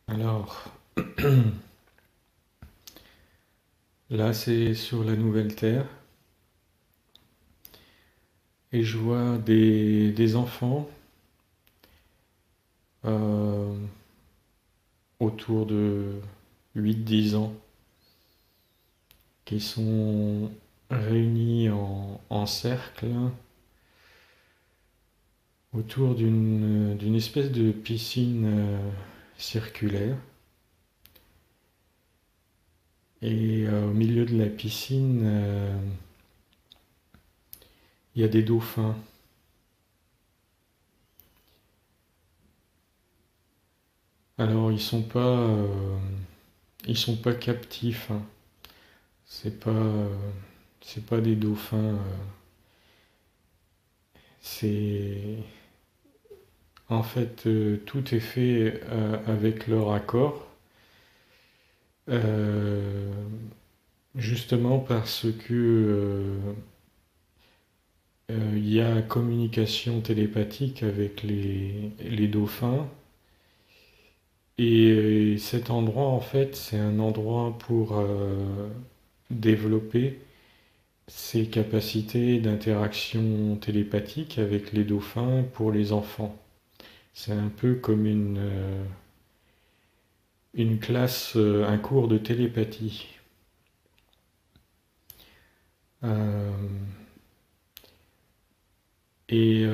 Alors, là c'est sur la Nouvelle Terre et je vois des enfants euh, autour de 8-10 ans qui sont réunis en cercle autour d'une espèce de piscine circulaire. Et au milieu de la piscine, il y a des dauphins. Alors ils sont pas captifs, hein. C'est pas, euh, c'est pas des dauphins. C'est en fait tout est fait avec leur accord, euh, justement parce que il y a communication télépathique avec les dauphins. Et cet endroit, en fait, c'est un endroit pour développer ses capacités d'interaction télépathique avec les dauphins pour les enfants. C'est un peu comme une classe, un cours de télépathie. Euh, et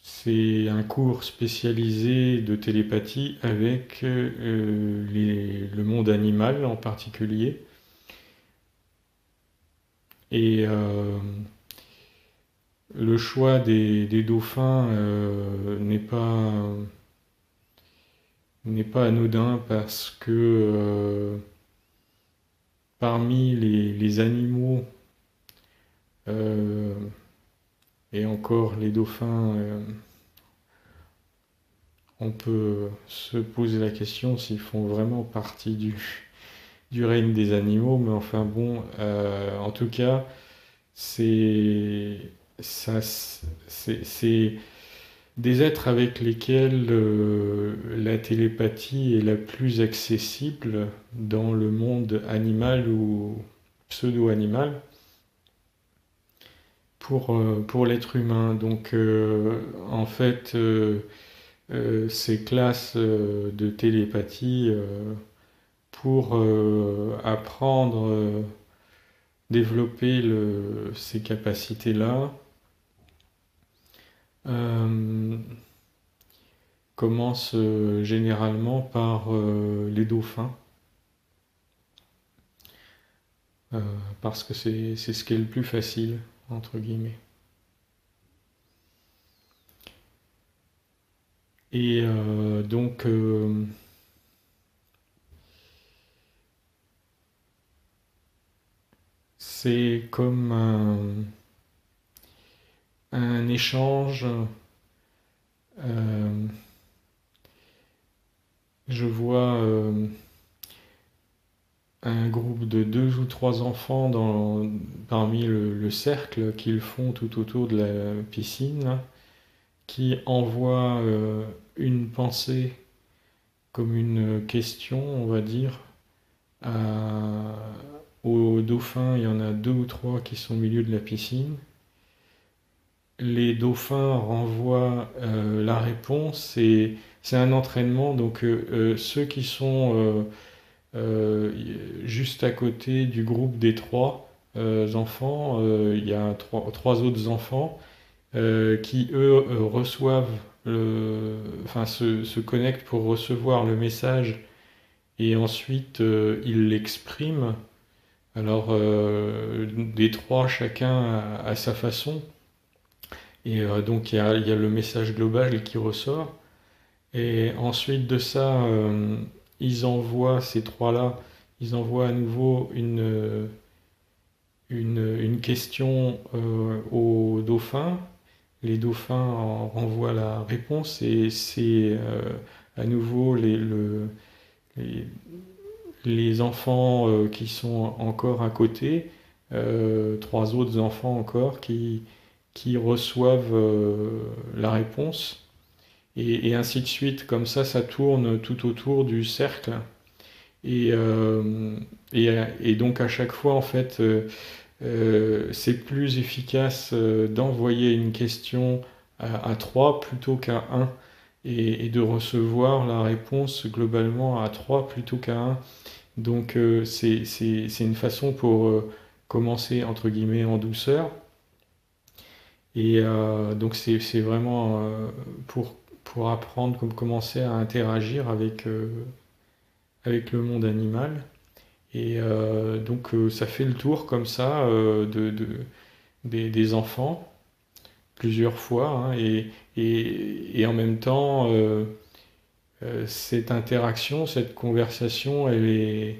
c'est un cours spécialisé de télépathie avec le monde animal en particulier. Et le choix des dauphins n'est pas anodin parce que parmi les animaux, euh, et encore les dauphins, on peut se poser la question s'ils font vraiment partie du règne des animaux, mais enfin bon, en tout cas, c'est ça, c'est des êtres avec lesquels la télépathie est la plus accessible dans le monde animal ou pseudo-animal pour l'être humain. Donc en fait, ces classes de télépathie pour apprendre, développer ces capacités-là, euh, commence généralement par les dauphins, euh, parce que c'est ce qui est le plus facile, entre guillemets. Et donc, c'est comme un échange. euh, je vois un groupe de 2 ou 3 enfants parmi le cercle qu'ils font tout autour de la piscine, là, qui envoient une pensée comme une question, on va dire, à- aux dauphins. Il y en a 2 ou 3 qui sont au milieu de la piscine. Les dauphins renvoient la réponse et c'est un entraînement. Donc ceux qui sont euh, juste à côté du groupe des 3 enfants, il y a 3 autres enfants qui, eux, reçoivent, enfin, se connectent pour recevoir le message et ensuite ils l'expriment. Alors, des 3, chacun à sa façon. Et donc, il y a le message global qui ressort. Et ensuite de ça, ils envoient, ces 3-là, ils envoient à nouveau une question aux dauphins. Les dauphins en renvoient la réponse et c'est à nouveau les, les enfants qui sont encore à côté, 3 autres enfants encore qui reçoivent la réponse et ainsi de suite. Comme ça tourne tout autour du cercle. Et, euh, et donc à chaque fois, en fait, c'est plus efficace d'envoyer une question à 3 plutôt qu'à un et de recevoir la réponse globalement à 3 plutôt qu'à un. Donc c'est une façon pour commencer entre guillemets en douceur. Et donc c'est vraiment pour apprendre, comme commencer à interagir avec le monde animal. Et donc ça fait le tour comme ça des enfants plusieurs fois, hein, et en même temps cette interaction, cette conversation, elle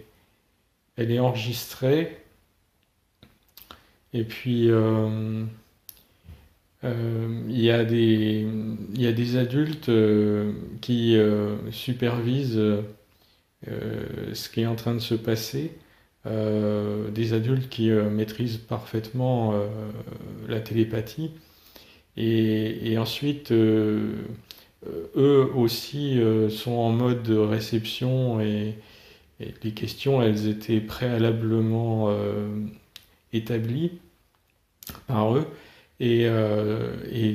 est enregistrée. Et puis il y a des adultes qui supervisent ce qui est en train de se passer, des adultes qui maîtrisent parfaitement la télépathie, et ensuite eux aussi sont en mode de réception, et les questions elles étaient préalablement établies par eux. Et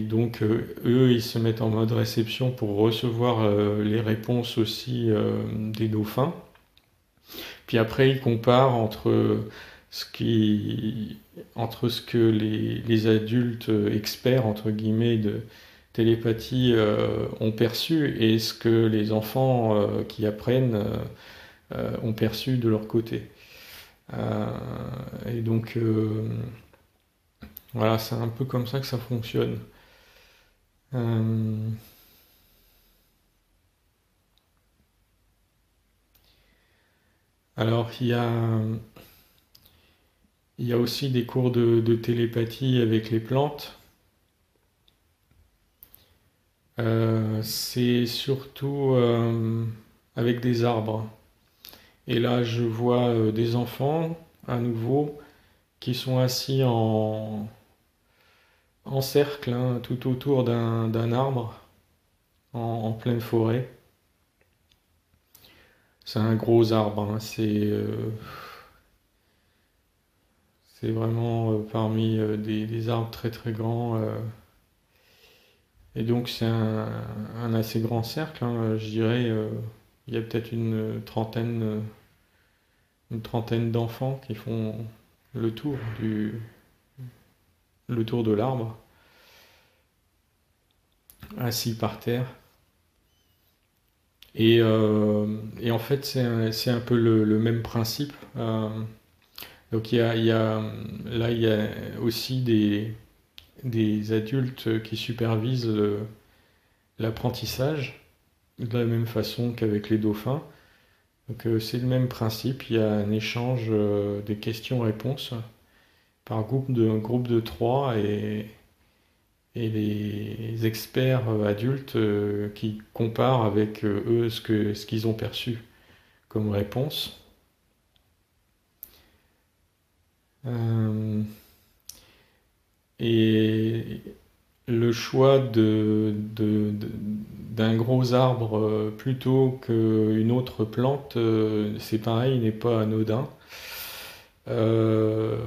donc eux, ils se mettent en mode réception pour recevoir les réponses aussi des dauphins. Puis après, ils comparent ce qui, entre ce que les adultes experts, entre guillemets, de télépathie ont perçu et ce que les enfants qui apprennent ont perçu de leur côté. Euh, et donc, voilà, c'est un peu comme ça que ça fonctionne. Euh, alors, il y a aussi des cours de télépathie avec les plantes. C'est surtout avec des arbres. Et là, je vois des enfants, à nouveau, qui sont assis en cercle, hein, tout autour d'un arbre, en pleine forêt. C'est un gros arbre, hein, c'est vraiment parmi des arbres très très grands. Et donc c'est un assez grand cercle, hein, je dirais. Il y a peut-être une trentaine d'enfants qui font le tour le tour de l'arbre, assis par terre. Et en fait, c'est un peu le même principe. Donc là, il y a aussi des adultes qui supervisent l'apprentissage de la même façon qu'avec les dauphins. Donc c'est le même principe, il y a un échange des questions-réponses par groupe de trois, et les experts adultes qui comparent avec eux ce qu'ils ont perçu comme réponse. Euh, et le choix d'un gros arbre plutôt qu'une autre plante, c'est pareil, n'est pas anodin. Euh,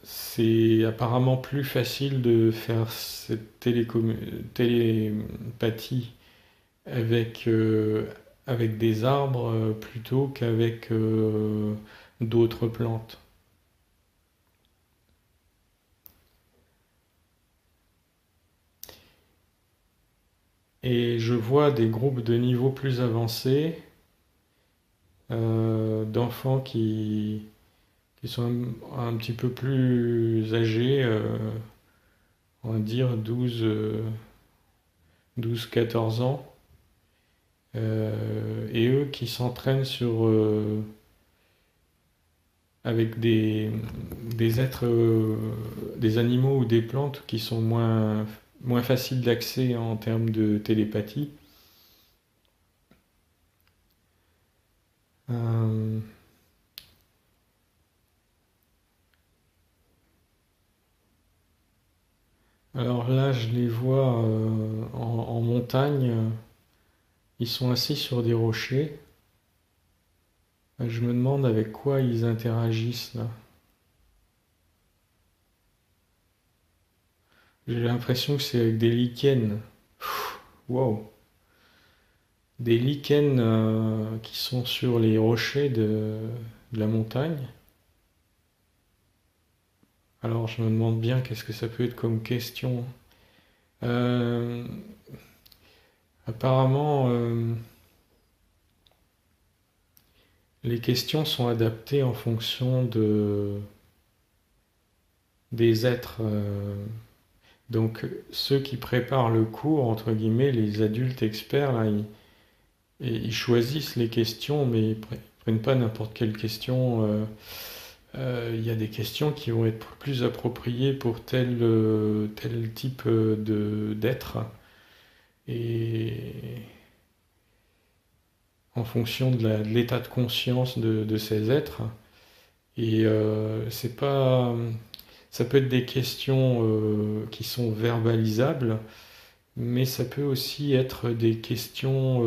c'est apparemment plus facile de faire cette télépathie avec, avec des arbres plutôt qu'avec d'autres plantes. Et je vois des groupes de niveaux plus avancés d'enfants qui sont un petit peu plus âgés, on va dire 12 14 ans, et eux qui s'entraînent avec des êtres, des animaux ou des plantes qui sont moins faciles d'accès en termes de télépathie. Euh, alors là, je les vois en montagne. Ils sont assis sur des rochers. Je me demande avec quoi ils interagissent là. J'ai l'impression que c'est avec des lichens. Wow. Des lichens qui sont sur les rochers de la montagne. Alors je me demande bien qu'est-ce que ça peut être comme question. Euh, apparemment, les questions sont adaptées en fonction des êtres. Donc ceux qui préparent le cours, entre guillemets, les adultes experts, là, ils choisissent les questions, mais ils prennent pas n'importe quelle question. Il y a des questions qui vont être plus appropriées pour tel type d'être. Et en fonction de l'état de conscience de ces êtres. Et c'est pas, ça peut être des questions qui sont verbalisables, mais ça peut aussi être des questions,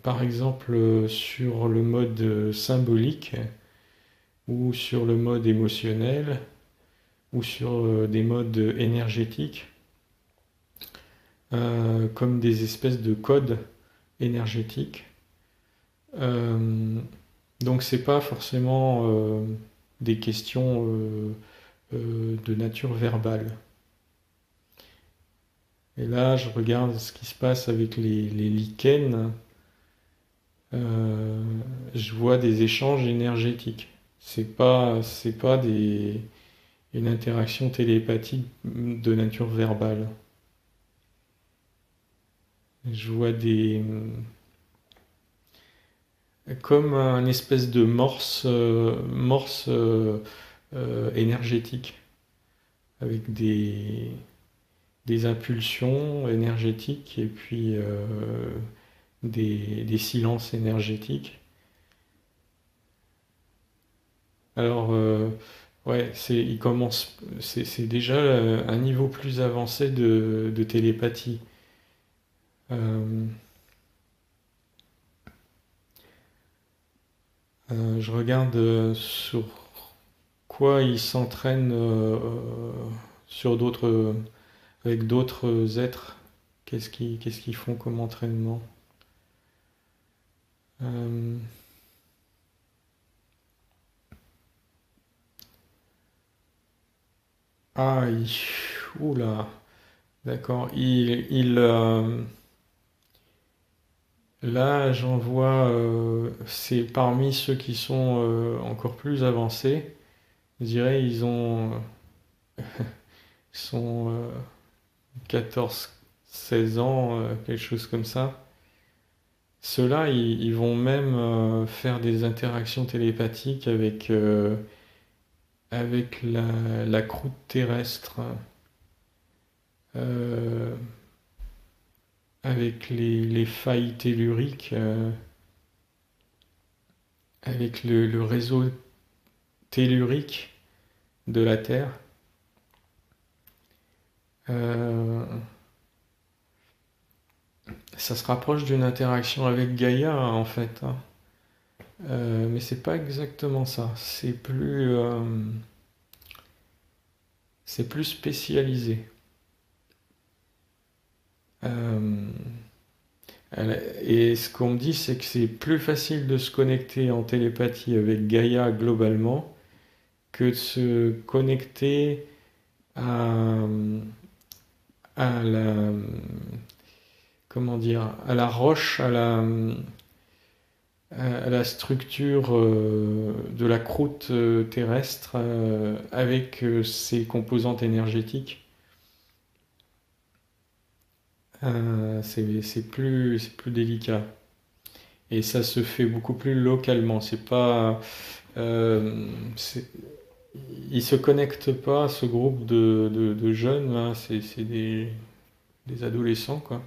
par exemple, sur le mode symbolique ou sur le mode émotionnel ou sur des modes énergétiques, comme des espèces de codes énergétiques. Donc c'est pas forcément des questions de nature verbale. Et là, je regarde ce qui se passe avec les lichens. Je vois des échanges énergétiques. C'est pas une interaction télépathique de nature verbale. Je vois comme un espèce de morse énergétique avec des impulsions énergétiques et puis des silences énergétiques. Alors, ouais, c'est déjà un niveau plus avancé de télépathie. Euh, je regarde sur quoi ils s'entraînent sur avec d'autres êtres. Qu'est-ce qu'ils font comme entraînement? Euh, ah, oula, d'accord. Là, j'en vois, c'est parmi ceux qui sont encore plus avancés. Je dirais, ils sont 14, 16 ans, quelque chose comme ça. Ceux-là, ils vont même faire des interactions télépathiques avec la croûte terrestre, euh, avec les failles telluriques, avec le réseau tellurique de la Terre. Euh, Ça se rapproche d'une interaction avec Gaïa, en fait, hein. Mais c'est pas exactement ça. C'est plus spécialisé. Euh, et ce qu'on me dit, c'est que c'est plus facile de se connecter en télépathie avec Gaïa globalement que de se connecter à, à la, comment dire, à la roche, à la structure de la croûte terrestre avec ses composantes énergétiques. C'est plus délicat. Et ça se fait beaucoup plus localement. C'est pas, euh, c'est- Ils se connectent pas, ce groupe de jeunes, là, c'est des adolescents, quoi.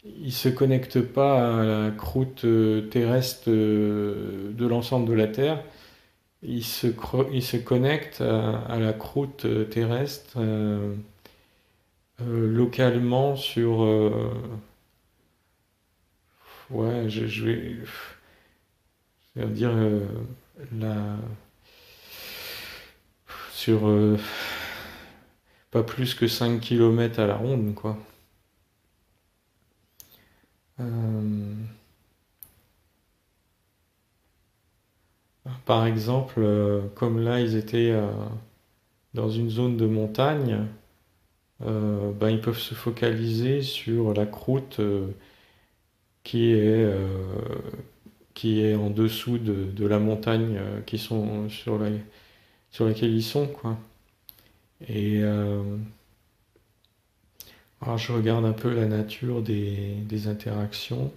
Ils se connectent pas à la croûte terrestre de l'ensemble de la Terre. Ils se connectent à la croûte terrestre localement ouais, je vais dire la, sur pas plus que 5 kilomètres à la ronde, quoi. Euh, Par exemple, comme là, ils étaient dans une zone de montagne, ben, ils peuvent se focaliser sur la croûte qui est, euh, qui est en dessous de la montagne qui sont sur laquelle ils sont, quoi. Et alors je regarde un peu la nature des interactions.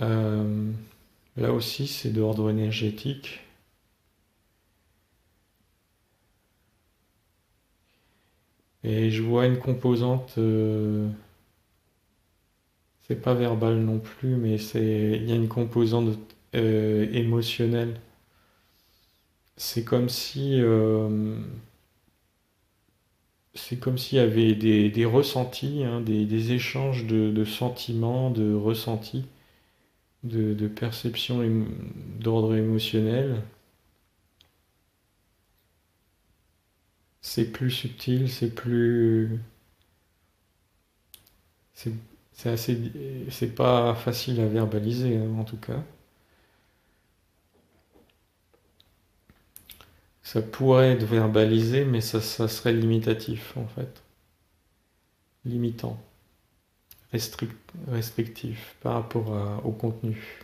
Euh, Là aussi, c'est d'ordre énergétique. Et je vois une composante, c'est pas verbal non plus, mais il y a une composante émotionnelle. C'est comme si, c'est comme s'il y avait des ressentis, hein, des échanges de sentiments, de ressentis, de perceptions d'ordre émotionnel. C'est plus subtil, c'est, c'est assez, c'est pas facile à verbaliser, hein, en tout cas. Ça pourrait être verbalisé, mais ça serait limitatif, en fait. Limitant, restrictif par rapport au contenu.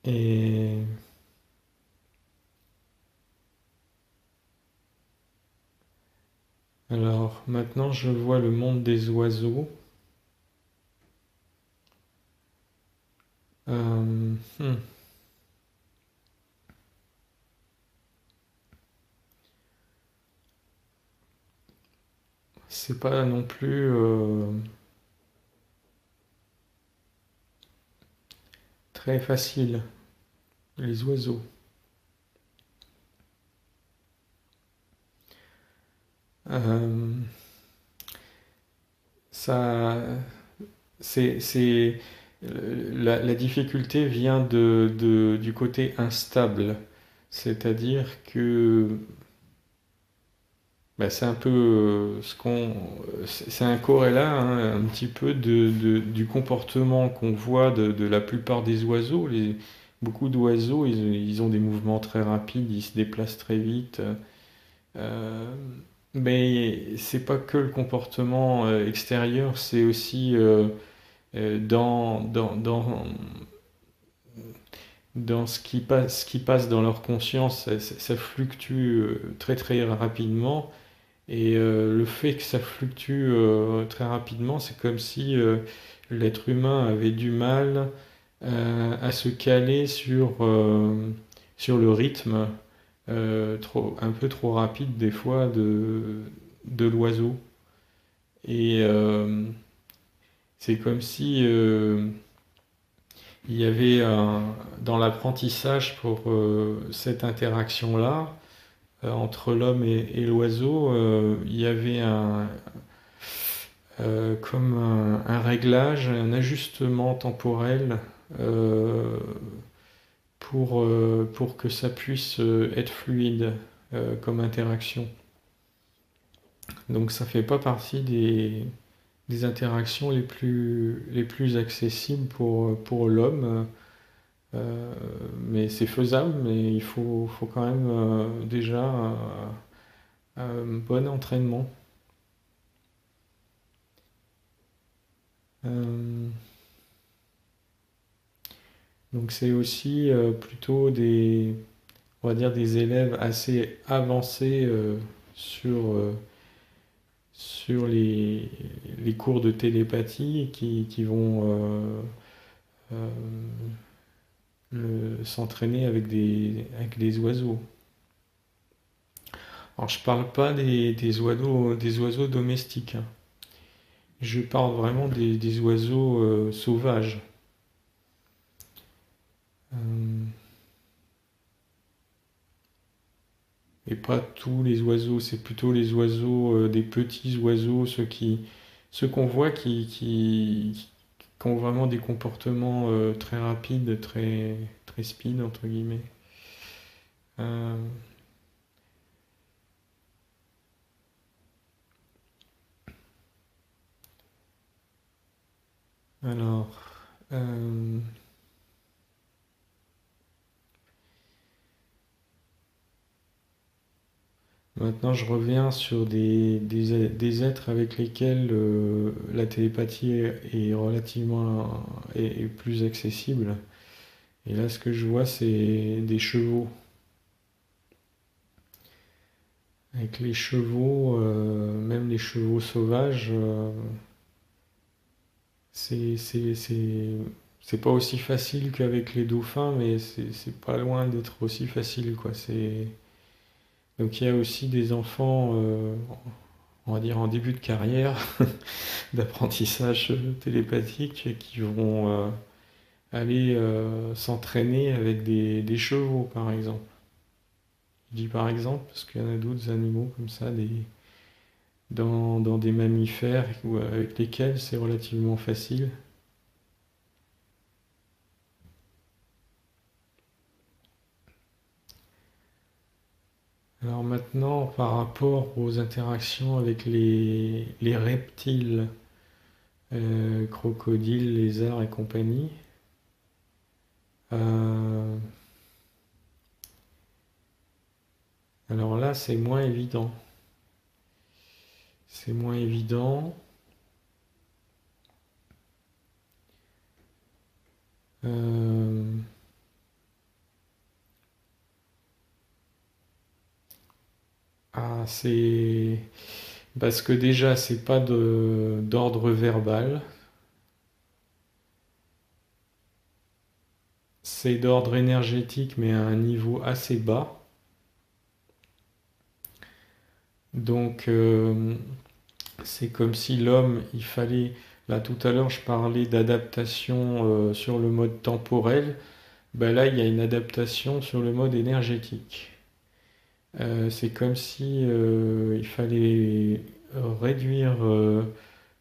Et alors, maintenant, je vois le monde des oiseaux. Euh, hmm, c'est pas non plus très facile, les oiseaux. Euh, ça, la difficulté vient du côté instable, c'est-à-dire que bah, c'est un peu c'est un corrélat, hein, un petit peu du comportement qu'on voit de la plupart des oiseaux. Beaucoup d'oiseaux, ils ont des mouvements très rapides, ils se déplacent très vite. Euh, mais c'est pas que le comportement extérieur, c'est aussi dans ce qui passe dans leur conscience, ça fluctue très très rapidement. Et le fait que ça fluctue très rapidement, c'est comme si l'être humain avait du mal à se caler sur le rythme un peu trop rapide des fois de l'oiseau. Et c'est comme si il y avait dans l'apprentissage pour cette interaction-là, entre l'homme et l'oiseau, il y avait comme un réglage, un ajustement temporel euh, pour que ça puisse être fluide comme interaction. Donc ça fait pas partie des interactions les plus accessibles pour l'homme, euh, mais c'est faisable, mais faut quand même déjà un bon entraînement. Euh, donc c'est aussi plutôt on va dire des élèves assez avancés sur les cours de télépathie qui vont euh, s'entraîner avec des oiseaux. Alors je parle pas des oiseaux domestiques, hein. Je parle vraiment des oiseaux sauvages. Euh, et pas tous les oiseaux, c'est plutôt les oiseaux, des petits oiseaux, ceux qui ceux qu'on voit qui ont vraiment des comportements très rapides, très speed, entre guillemets. Euh, alors, euh, maintenant je reviens sur des êtres avec lesquels la télépathie est relativement est plus accessible. Et là, ce que je vois, c'est des chevaux. Avec les chevaux, même les chevaux sauvages, c'est pas aussi facile qu'avec les dauphins, mais c'est pas loin d'être aussi facile, quoi. Donc il y a aussi des enfants, on va dire en début de carrière, d'apprentissage télépathique, qui vont aller s'entraîner avec des chevaux, par exemple. Je dis par exemple parce qu'il y en a d'autres animaux comme ça, dans des mammifères avec lesquels c'est relativement facile. Alors maintenant, par rapport aux interactions avec les reptiles, crocodiles, lézards et compagnie, euh, alors là, c'est moins évident. C'est moins évident. Euh, c'est parce que déjà, c'est pas d'ordre verbal, c'est d'ordre énergétique, mais à un niveau assez bas. Donc, c'est comme si l'homme, il fallait. Là, tout à l'heure, je parlais d'adaptation sur le mode temporel. Ben là, il y a une adaptation sur le mode énergétique. C'est comme si il fallait réduire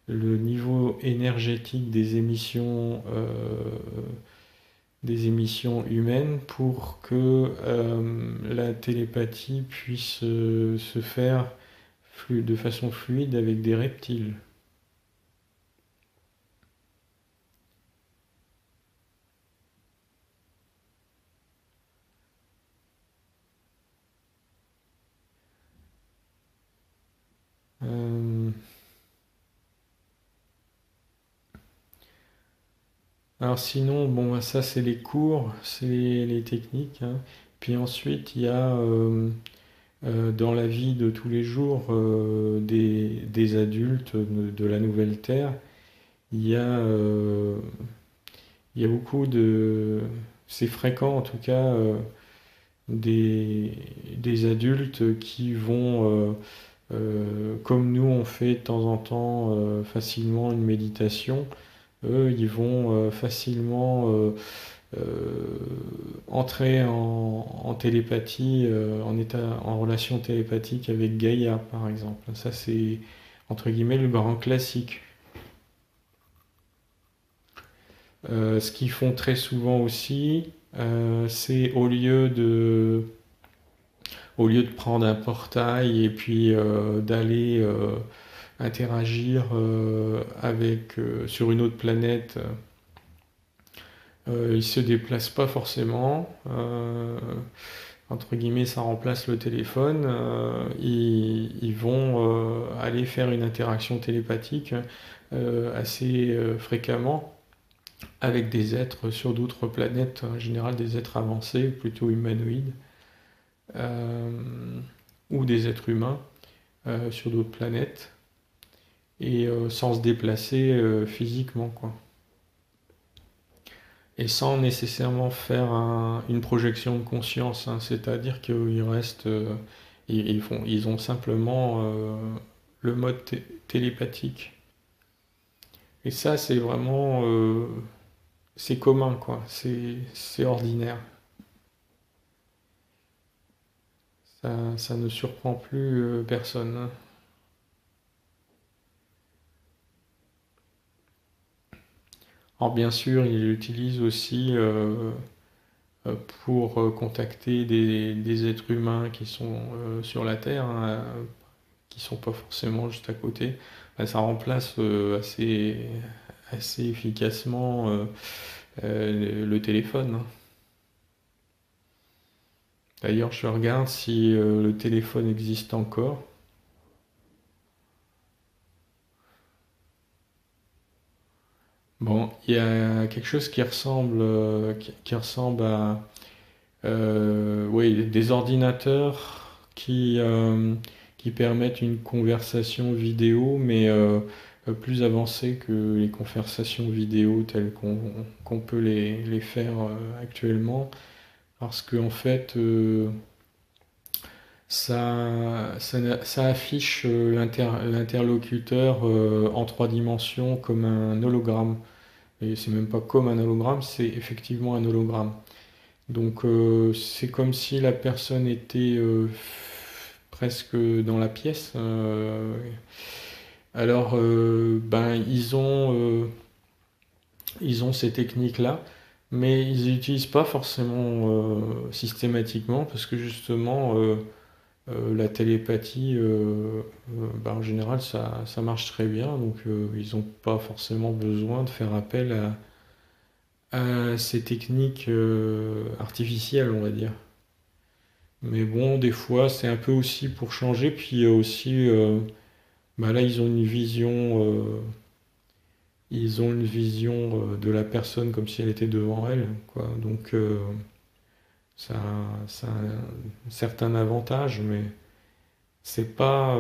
le niveau énergétique des émissions humaines pour que la télépathie puisse se faire de façon fluide avec des reptiles. Euh, alors sinon, bon, bah, ça c'est les cours, c'est les techniques, hein. Puis ensuite, il y a dans la vie de tous les jours des adultes de la nouvelle Terre, il y a, euh, il y a beaucoup de... C'est fréquent en tout cas, des, des adultes qui vont, comme nous on fait de temps en temps facilement une méditation, eux ils vont facilement entrer en télépathie, en relation télépathique avec Gaïa, par exemple. Ça, c'est entre guillemets le grand classique. Ce qu'ils font très souvent aussi, c'est au lieu de prendre un portail et puis d'aller interagir sur une autre planète, ils se déplacent pas forcément. Entre guillemets, ça remplace le téléphone. Ils vont aller faire une interaction télépathique assez fréquemment avec des êtres sur d'autres planètes, en général des êtres avancés, plutôt humanoïdes, euh, ou des êtres humains sur d'autres planètes, et sans se déplacer physiquement, quoi. Et sans nécessairement faire une projection de conscience, hein. C'est-à-dire qu'ils restent, ils ont simplement le mode télépathique. Et ça, c'est vraiment, c'est commun, quoi. C'est ordinaire. Ça ne surprend plus personne, hein. Alors bien sûr, il l'utilise aussi pour contacter des êtres humains qui sont sur la Terre, hein, qui sont pas forcément juste à côté. Ben, ça remplace assez efficacement le téléphone, hein. D'ailleurs, je regarde si le téléphone existe encore. Bon, il y a quelque chose qui ressemble à oui, des ordinateurs qui permettent une conversation vidéo, mais plus avancée que les conversations vidéo telles qu'on peut les faire actuellement, parce que en fait, ça affiche l'interlocuteur en trois dimensions comme un hologramme. Et c'est même pas comme un hologramme, c'est effectivement un hologramme. Donc c'est comme si la personne était presque dans la pièce. Alors ben ils ont ces techniques-là, mais ils n'utilisent pas forcément systématiquement parce que justement la télépathie, ben, en général ça marche très bien, donc ils n'ont pas forcément besoin de faire appel à ces techniques artificielles, on va dire. Mais bon, des fois, c'est un peu aussi pour changer. Puis aussi, bah là, ils ont une vision de la personne comme si elle était devant elle, quoi. Donc, ça a un certain avantage, mais c'est pas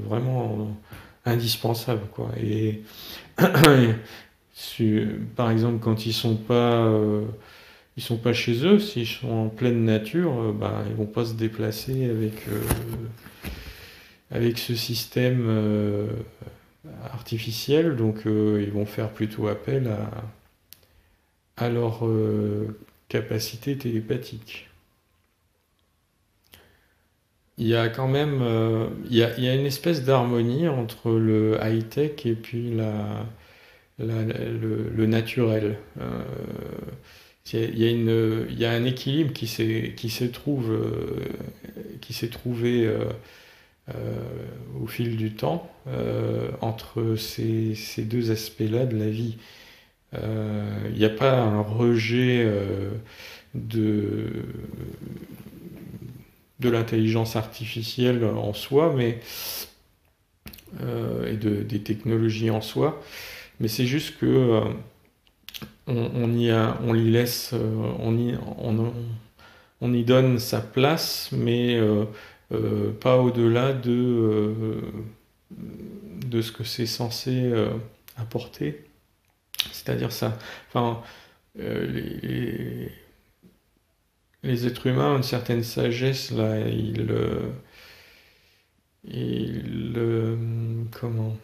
vraiment indispensable, quoi. Et par exemple, quand ils sont pas chez eux, s'ils sont en pleine nature, bah, ils vont pas se déplacer avec ce système artificiel, donc ils vont faire plutôt appel à leur capacité télépathique. Il y a quand même il y a une espèce d'harmonie entre le high-tech et puis le naturel. Il y a un équilibre qui s'est trouvé au fil du temps entre ces deux aspects-là de la vie. Il n'y a pas un rejet de, de l'intelligence artificielle en soi, mais des technologies en soi, mais c'est juste que on y laisse, on y donne sa place, mais pas au-delà de ce que c'est censé apporter. C'est-à-dire ça. Enfin, euh, les, les êtres humains ont une certaine sagesse là. Comment?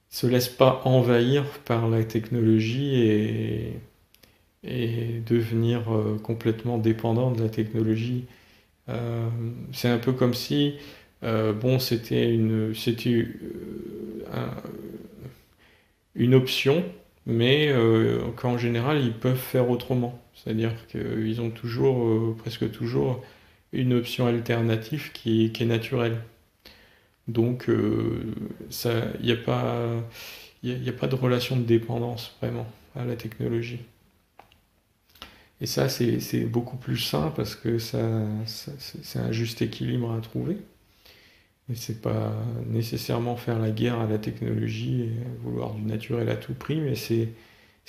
Se laissent pas envahir par la technologie et devenir complètement dépendant de la technologie. C'est un peu comme si, bon, une option, mais qu'en général ils peuvent faire autrement. C'est-à-dire qu'ils ont toujours, presque toujours, une option alternative qui est naturelle. Donc, il n'y a pas, y a pas de relation de dépendance vraiment à la technologie. Et ça, c'est beaucoup plus sain parce que c'est un juste équilibre à trouver. Et c'est pas nécessairement faire la guerre à la technologie et vouloir du naturel à tout prix, mais c'est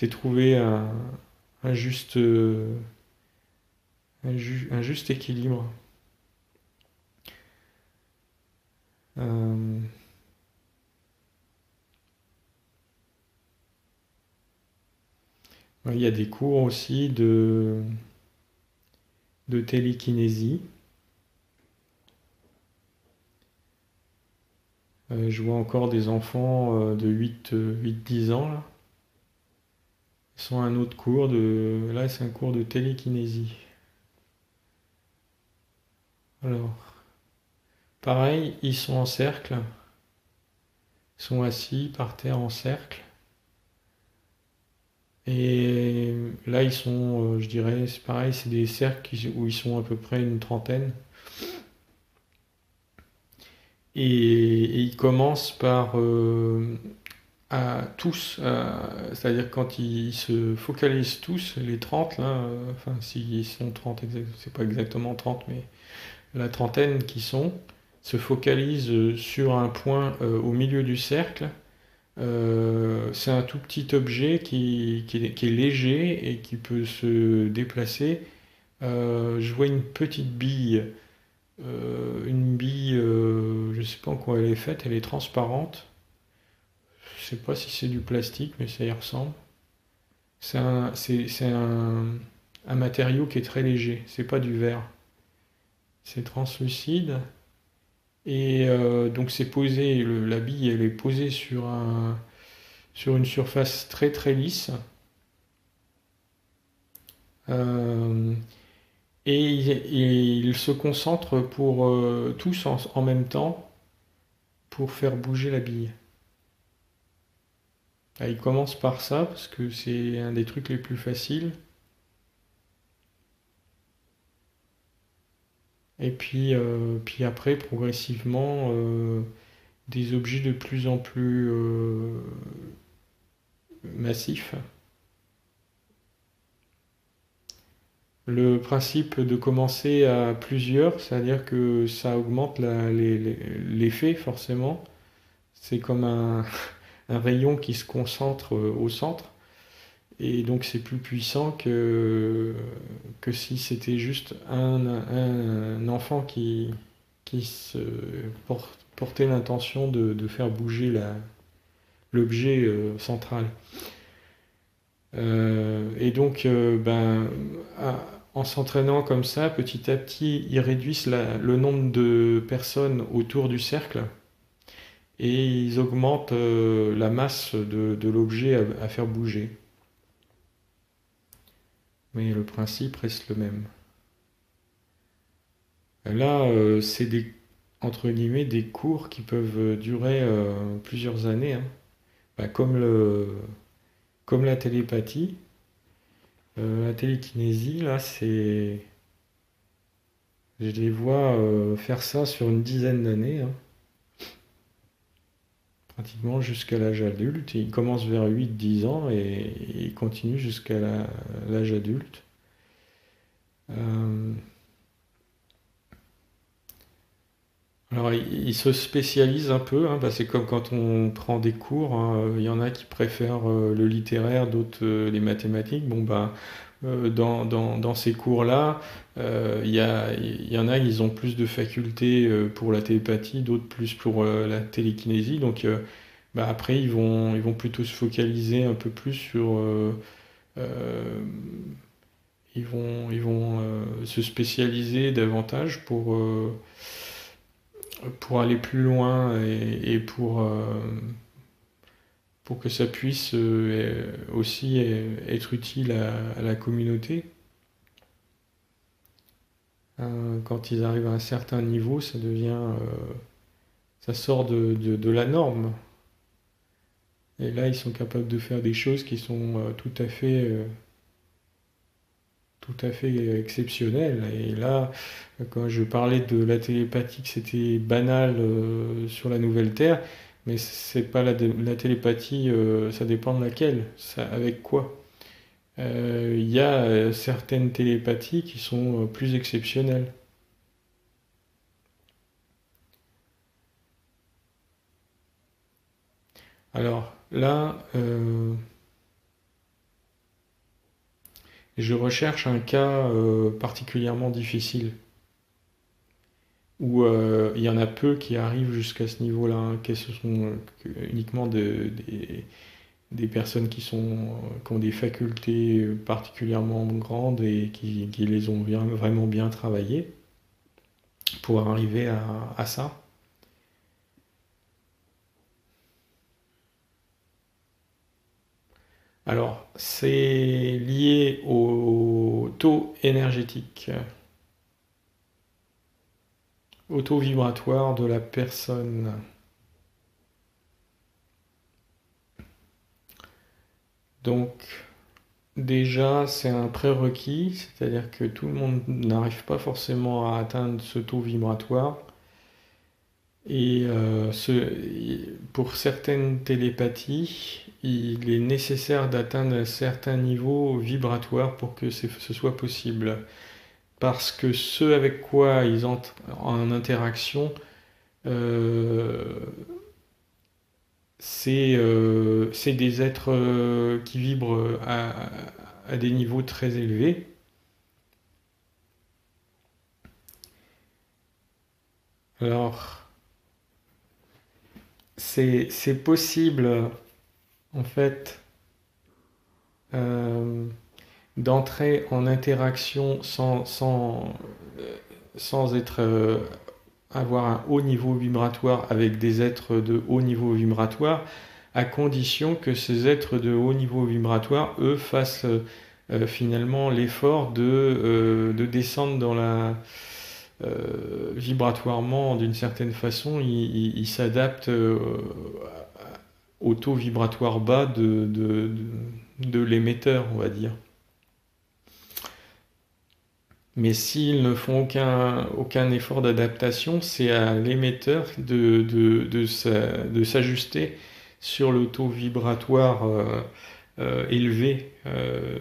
trouver un juste, un juste équilibre. Euh, il y a des cours aussi de télékinésie. Je vois encore des enfants de 8-10 ans là. Ils sont à un autre cours là, c'est un cours de télékinésie. Alors, pareil, ils sont en cercle, sont assis par terre en cercle. Et là, ils sont, je dirais, c'est pareil, c'est des cercles où ils sont à peu près une trentaine. Et ils commencent par à tous, c'est-à-dire quand ils se focalisent tous, les 30 là, enfin s'ils sont 30, c'est pas exactement 30, mais la trentaine qui sont, se focalisent sur un point au milieu du cercle. C'est un tout petit objet qui est léger et qui peut se déplacer. Je vois une petite bille, je ne sais pas en quoi elle est faite, elle est transparente. Je sais pas si c'est du plastique, mais ça y ressemble. C'est un matériau qui est très léger, c'est pas du verre. C'est translucide. Et donc c'est posé, la bille elle est posée sur une surface très très lisse. Euh, et ils se concentrent pour tous en même temps pour faire bouger la bille. Ah, ils commencent par ça parce que c'est un des trucs les plus faciles. Et puis après, progressivement, des objets de plus en plus massifs. Le principe de commencer à plusieurs, c'est-à-dire que ça augmente l'effet forcément. C'est comme un rayon qui se concentre au centre. Et donc c'est plus puissant que si c'était juste un enfant qui portait l'intention de faire bouger l'objet central. Et donc, en s'entraînant comme ça, petit à petit, ils réduisent le nombre de personnes autour du cercle et ils augmentent la masse de l'objet à faire bouger. Mais le principe reste le même. Là, c'est entre guillemets des cours qui peuvent durer plusieurs années, hein. Bah, comme la télépathie. La télékinésie, là, je les vois faire ça sur une dizaine d'années, hein, pratiquement jusqu'à l'âge adulte. Ils commencent vers 8-10 ans et ils continuent jusqu'à l'âge adulte. Euh, alors, ils se spécialisent un peu, hein, bah, c'est comme quand on prend des cours, hein, il y en a qui préfèrent le littéraire, d'autres les mathématiques. Bon, bah, dans ces cours-là, il y en a, ils ont plus de facultés pour la télépathie, d'autres plus pour la télékinésie. Donc, bah, après, ils vont plutôt se focaliser un peu plus sur. Euh, ils vont se spécialiser davantage pour aller plus loin et pour que ça puisse aussi être utile à la communauté. Quand ils arrivent à un certain niveau, ça sort de la norme. Et là, ils sont capables de faire des choses qui sont tout à fait exceptionnelles. Et là, quand je parlais de la télépathie, que c'était banal sur la nouvelle Terre, mais c'est pas la télépathie, ça dépend de laquelle, avec quoi. Il y a certaines télépathies qui sont plus exceptionnelles. Alors là, je recherche un cas particulièrement difficile, où il y en a peu qui arrivent jusqu'à ce niveau-là, hein, que ce sont uniquement des personnes qui ont des facultés particulièrement grandes et qui les ont vraiment bien travaillées pour arriver à ça. Alors, c'est lié au taux énergétique, au taux vibratoire de la personne. Donc déjà, c'est un prérequis, c'est-à-dire que tout le monde n'arrive pas forcément à atteindre ce taux vibratoire. Et pour certaines télépathies, il est nécessaire d'atteindre un certain niveau vibratoire pour que ce soit possible. Parce que ceux avec quoi ils entrent en interaction, euh, c'est des êtres qui vibrent à des niveaux très élevés. Alors, c'est possible, en fait, euh, d'entrer en interaction sans être, avoir un haut niveau vibratoire avec des êtres de haut niveau vibratoire, à condition que ces êtres de haut niveau vibratoire, eux, fassent finalement l'effort de descendre dans la... vibratoirement, d'une certaine façon, ils s'adaptent au taux vibratoire bas de l'émetteur, on va dire. Mais s'ils ne font aucun effort d'adaptation, c'est à l'émetteur de s'ajuster sur le taux vibratoire élevé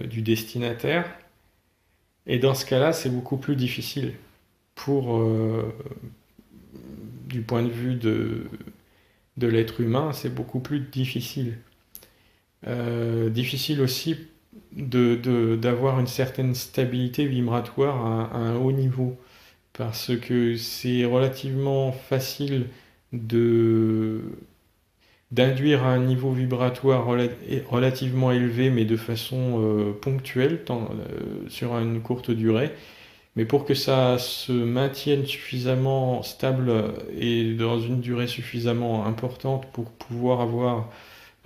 du destinataire. Et dans ce cas-là, c'est beaucoup plus difficile du point de vue de l'être humain, c'est beaucoup plus difficile. Difficile aussi d'avoir une certaine stabilité vibratoire à un haut niveau, parce que c'est relativement facile de d'induire un niveau vibratoire relativement élevé, mais de façon ponctuelle, sur une courte durée. Mais pour que ça se maintienne suffisamment stable et dans une durée suffisamment importante pour pouvoir avoir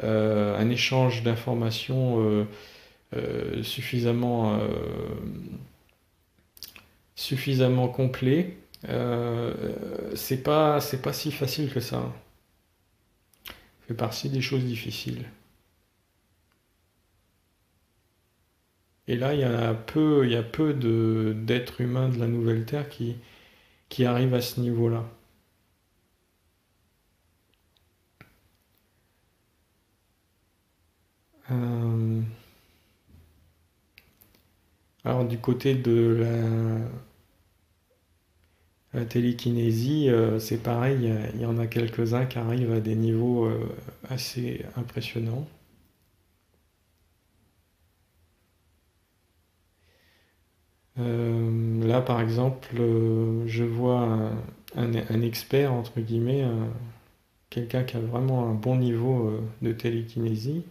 un échange d'informations suffisamment complet, c'est pas si facile que ça. Ça fait partie des choses difficiles. Et là, il y a peu d'êtres humains de la Nouvelle Terre qui arrivent à ce niveau-là. Euh, alors du côté de la télékinésie, c'est pareil, il y en a quelques-uns qui arrivent à des niveaux assez impressionnants. Là, par exemple, je vois un expert, entre guillemets, quelqu'un qui a vraiment un bon niveau de télékinésie.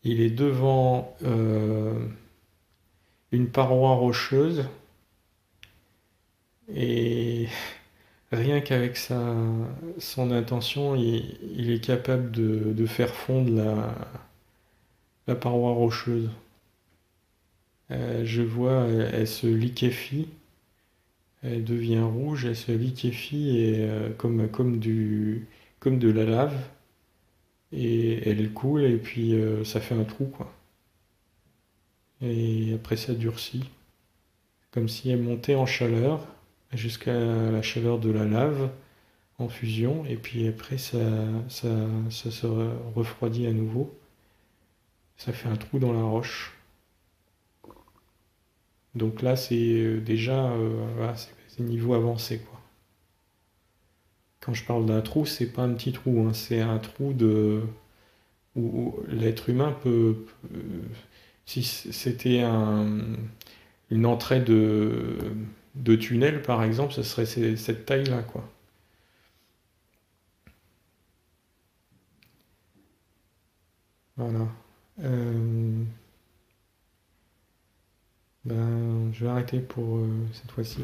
Il est devant une paroi rocheuse et rien qu'avec son intention, il est capable de faire fondre la paroi rocheuse. Je vois, elle se liquéfie, elle devient rouge, elle se liquéfie et, comme de la lave. Et elle coule et puis ça fait un trou, quoi. Et après ça durcit, comme si elle montait en chaleur jusqu'à la chaleur de la lave en fusion, et puis après ça se refroidit à nouveau. Ça fait un trou dans la roche. Donc là, c'est déjà voilà, c'est niveau avancé, quoi. Quand je parle d'un trou, c'est pas un petit trou, hein, c'est un trou où l'être humain si c'était une entrée de tunnel, par exemple, ce serait cette taille-là, quoi. Voilà. Euh, ben, je vais arrêter pour cette fois-ci.